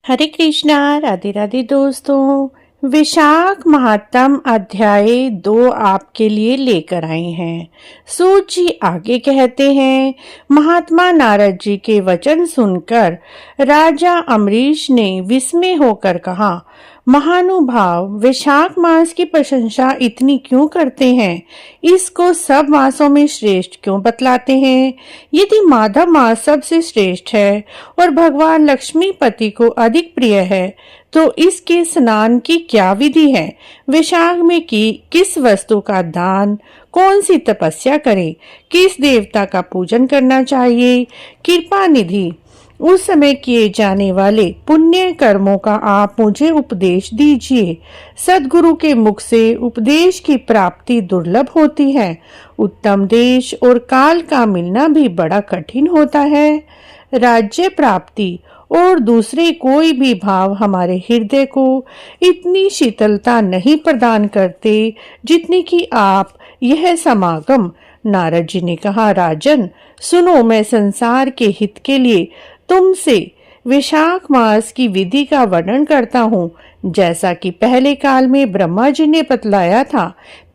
हरे कृष्णा। राधे राधे दोस्तों। विशाख महात्म अध्याय 2 आपके लिए लेकर आए हैं। सूत जी आगे कहते हैं, महात्मा नारद जी के वचन सुनकर राजा अम्बरीश ने विस्मय होकर कहा, महानुभाव, विशाख मास की प्रशंसा इतनी क्यों करते हैं? इसको सब मासों में श्रेष्ठ क्यों बतलाते हैं? यदि माधव मास सबसे श्रेष्ठ है और भगवान लक्ष्मीपति को अधिक प्रिय है, तो इसके स्नान की क्या विधि है? विशाख में किस वस्तु का दान, कौन सी तपस्या करें, किस देवता का पूजन करना चाहिए? कृपा निधि, उस समय किए जाने वाले पुण्य कर्मों का आप मुझे उपदेश दीजिए। सद्गुरु के मुख से उपदेश की प्राप्ति दुर्लभ होती है। उत्तम देश और काल का मिलना भी बड़ा कठिन होता है। राज्य प्राप्ति और दूसरे कोई भी भाव हमारे हृदय को इतनी शीतलता नहीं प्रदान करते जितनी कि आप यह समागम। नारद जी ने कहा, राजन सुनो, मैं संसार के हित के लिए तुमसे विशाख मास की विधि का वर्णन करता हूँ। जैसा कि पहले काल में ब्रह्मा जी ने बतलाया था,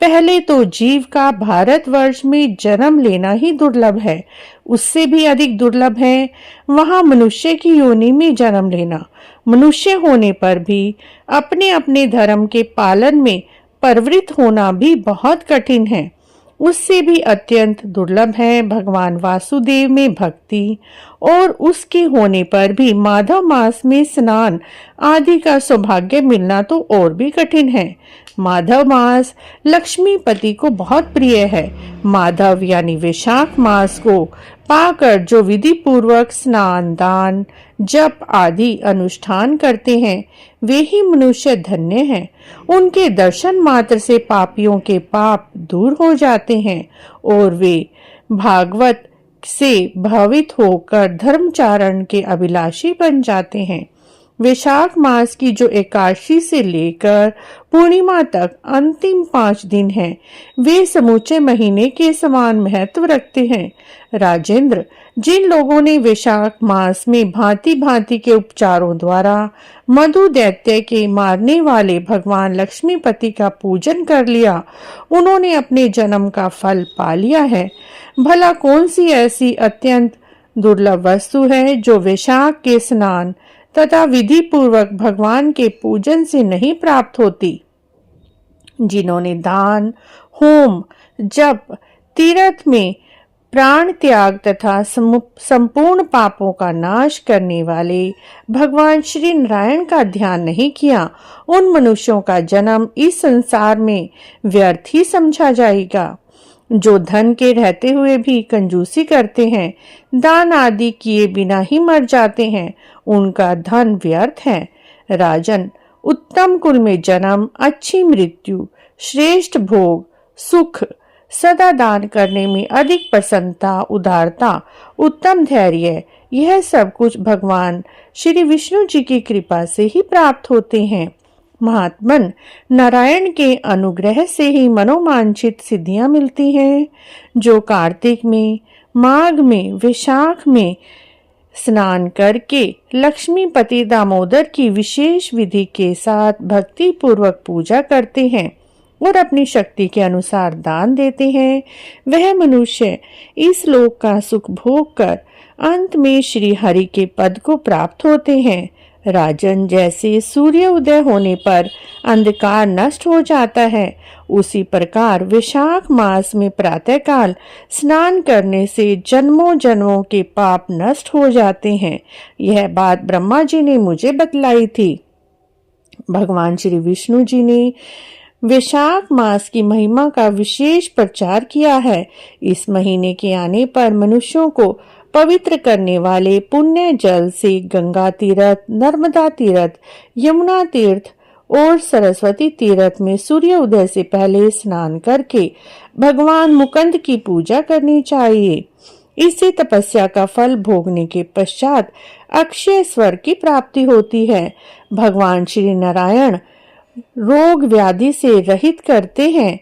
पहले तो जीव का भारतवर्ष में जन्म लेना ही दुर्लभ है। उससे भी अधिक दुर्लभ है वहां मनुष्य की योनि में जन्म लेना। मनुष्य होने पर भी अपने अपने धर्म के पालन में प्रवृत्त होना भी बहुत कठिन है। उससे भी अत्यंत दुर्लभ है भगवान वासुदेव में भक्ति, और उसके होने पर भी माधव मास में स्नान आदि का सौभाग्य मिलना तो और भी कठिन है। माधव मास लक्ष्मीपति को बहुत प्रिय है। माधव यानी विशाख मास को पाकर जो विधि पूर्वक स्नान, दान, जप आदि अनुष्ठान करते हैं, वे ही मनुष्य धन्य हैं। उनके दर्शन मात्र से पापियों के पाप दूर हो जाते हैं और वे भागवत से भावित होकर धर्मचारण के अभिलाषी बन जाते हैं। वैशाख मास की जो एकादशी से लेकर पूर्णिमा तक अंतिम 5 दिन हैं, वे समूचे महीने के समान महत्व रखते हैं। राजेंद्र, जिन लोगों ने वैशाख मास में भांति भांति के उपचारों द्वारा मधु दैत्य के मारने वाले भगवान लक्ष्मीपति का पूजन कर लिया, उन्होंने अपने जन्म का फल पा लिया है। भला कौन सी ऐसी अत्यंत दुर्लभ वस्तु है जो वैशाख के स्नान तथा विधि पूर्वक भगवान के पूजन से नहीं प्राप्त होती? जिन्होंने दान, होम, जप, तीर्थ में प्राण त्याग तथा संपूर्ण पापों का नाश करने वाले भगवान श्री नारायण का ध्यान नहीं किया, उन मनुष्यों का जन्म इस संसार में व्यर्थ ही समझा जाएगा। जो धन के रहते हुए भी कंजूसी करते हैं, दान आदि किए बिना ही मर जाते हैं, उनका धन व्यर्थ है। राजन, उत्तम कुल में जन्म, अच्छी मृत्यु, श्रेष्ठ भोग, सुख, सदा दान करने में अधिक प्रसन्नता, उदारता, उत्तम धैर्य, यह सब कुछ भगवान श्री विष्णु जी की कृपा से ही प्राप्त होते हैं। महात्मन, नारायण के अनुग्रह से ही मनोवांछित सिद्धियां मिलती हैं। जो कार्तिक में, माघ में, वैशाख में स्नान करके लक्ष्मीपति दामोदर की विशेष विधि के साथ भक्ति पूर्वक पूजा करते हैं और अपनी शक्ति के अनुसार दान देते हैं, वह मनुष्य इस लोक का सुख भोग कर अंत में श्री हरि के पद को प्राप्त होते हैं। राजन, जैसे सूर्य उदय होने पर अंधकार नष्ट हो जाता है, उसी प्रकार वैशाख मास में प्रातःकाल स्नान करने से जन्मों जन्मों के पाप नष्ट हो जाते हैं। यह बात ब्रह्मा जी ने मुझे बतलाई थी। भगवान श्री विष्णु जी ने वैशाख मास की महिमा का विशेष प्रचार किया है। इस महीने के आने पर मनुष्यों को पवित्र करने वाले पुण्य जल से गंगा तीर्थ, नर्मदा तीर्थ, यमुना तीर्थ और सरस्वती तीर्थ में सूर्य उदय से पहले स्नान करके भगवान मुकुंद की पूजा करनी चाहिए। इससे तपस्या का फल भोगने के पश्चात अक्षय स्वर्ग की प्राप्ति होती है। भगवान श्री नारायण रोग व्याधि से रहित करते हैं।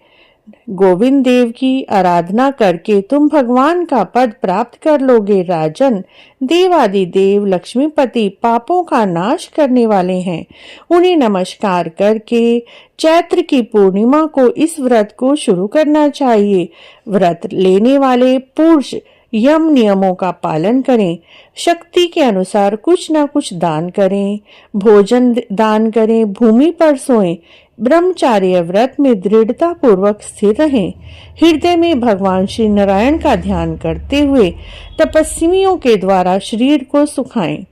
गोविंद देव की आराधना करके तुम भगवान का पद प्राप्त कर लोगे राजन। देवादि देव लक्ष्मीपति पापों का नाश करने वाले हैं। उन्हें नमस्कार करके चैत्र की पूर्णिमा को इस व्रत को शुरू करना चाहिए। व्रत लेने वाले पुरुष यम नियमों का पालन करें, शक्ति के अनुसार कुछ न कुछ दान करें, भोजन दान करें, भूमि पर सोएं, ब्रह्मचार्य व्रत में दृढ़ता पूर्वक स्थिर रहें, हृदय में भगवान श्री नारायण का ध्यान करते हुए तपस्वियों के द्वारा शरीर को सुखाएं।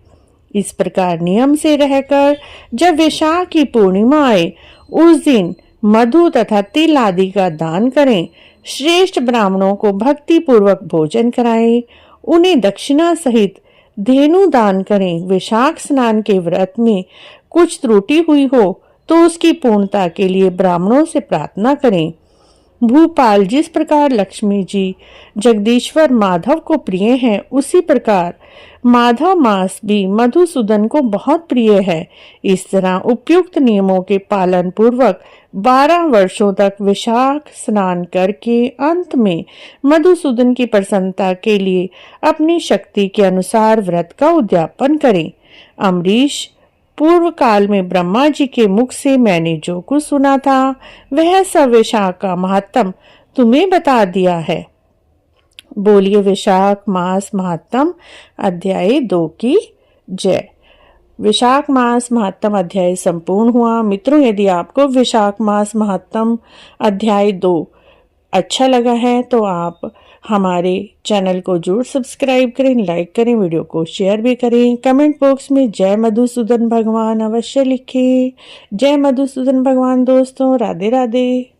इस प्रकार नियम से रहकर जब वैशाख की पूर्णिमा आए उस दिन मधु तथा तिल आदि का दान करें। श्रेष्ठ ब्राह्मणों को भक्ति पूर्वक भोजन कराएं, उन्हें दक्षिणा सहित धेनु दान करें। वैशाख स्नान के व्रत में कुछ त्रुटि हुई हो तो उसकी पूर्णता के लिए ब्राह्मणों से प्रार्थना करें। भूपाल जिस प्रकार लक्ष्मी जी जगदीश्वर माधव को प्रिय हैं, उसी प्रकार माधव मास भी मधुसूदन को बहुत प्रिय है। इस तरह उपयुक्त नियमों के पालन पूर्वक 12 वर्षों तक वैशाख स्नान करके अंत में मधुसूदन की प्रसन्नता के लिए अपनी शक्ति के अनुसार व्रत का उद्यापन करें। अम्बरीश पूर्व काल में ब्रह्मा जी के मुख से मैंने जो कुछ सुना था वह सब वैशाख का महात्म तुम्हें बता दिया है। बोलिए वैशाख मास महात्म अध्याय 2 की जय। वैशाख मास महात्म अध्याय संपूर्ण हुआ। मित्रों, यदि आपको वैशाख मास महात्म अध्याय 2 अच्छा लगा है तो आप हमारे चैनल को जरूर सब्सक्राइब करें, लाइक करें, वीडियो को शेयर भी करें। कमेंट बॉक्स में जय मधुसूदन भगवान अवश्य लिखें। जय मधुसूदन भगवान दोस्तों, राधे राधे।